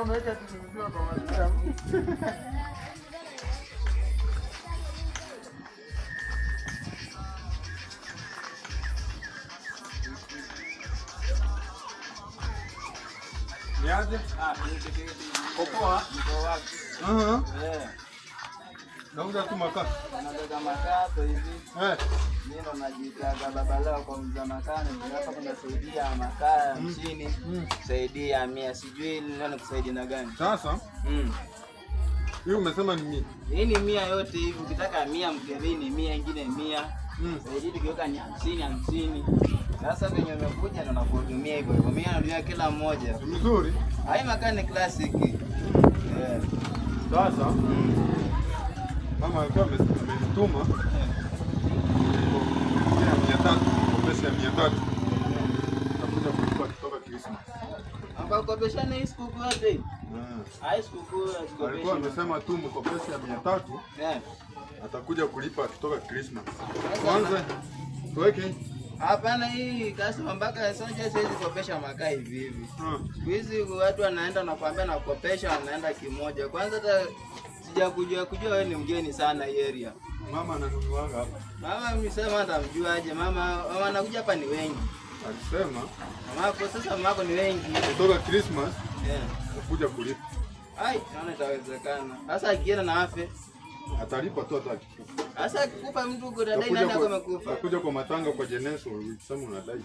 Umeacha tukijua kwa mazingira. Niaje? Popoa? Niko wapi? Nauza tu makaa. Nauza makaa tu hivi. Mimi ndo najitaga baba leo kwa mza makaa, hapa kuna saidia makaa mchini. Saidia 100 sijui leo nikusaidia na gani. Sasa? Hii umesema ni 100. Hii ni 100 yote hivi. Ukitaka 100 mkebeni 100 nyingine 100. Saidia tukiweka ni 50. Sasa venye umekuja ndo nakuhudumia hivyo. Mimi nanunulia kila mmoja. Mzuri. Hai makaa ni classic. Sasa mama alikuwa amenituma ya 300, pesa ya 300. Nakuja kulipa kutoka Christmas. Ambakopeshana hii siku yote. Hai siku alikuwa amesema tu mkopesha ya 300. Atakuja kulipa kutoka Christmas. Kwanza tuweke hapana hii customer mpaka sasa siwezi kukopesha makaa hivi hivi. Siku hizi watu wanaenda na kuambia na kukopesha wanaenda kimoja. Kwanza hata sijakujua wewe ni mgeni sana hii area. Mama ananunuanga hapa. Mama msema atamjua aje? Mama anakuja hapa ni wengi. Alisema mama hapo sasa mama yako ni wengi. Kutoka Christmas atakuja kulipa. Ai, naona itawezekana. Sasa akienda na afe atalipa tu atakikufa. Sasa akikufa mtu kudai nani yako amekufa. Atakuja kwa matanga kwa Jeneso ukisema unadai.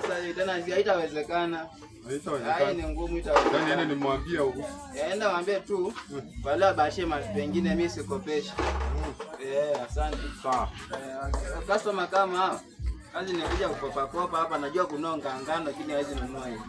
Sasa tena haitawezekana. Haitawezekana. Hai ni ngumu itawezekana. Yaani nimwambie huko. Enda mwambie tu wala bashe pengine mimi sikopeshi. Asante. Sawa. Customer kama hao kazi ni kuja kukopa hapa, najua kunonga ngano lakini hawezi nunua hivi.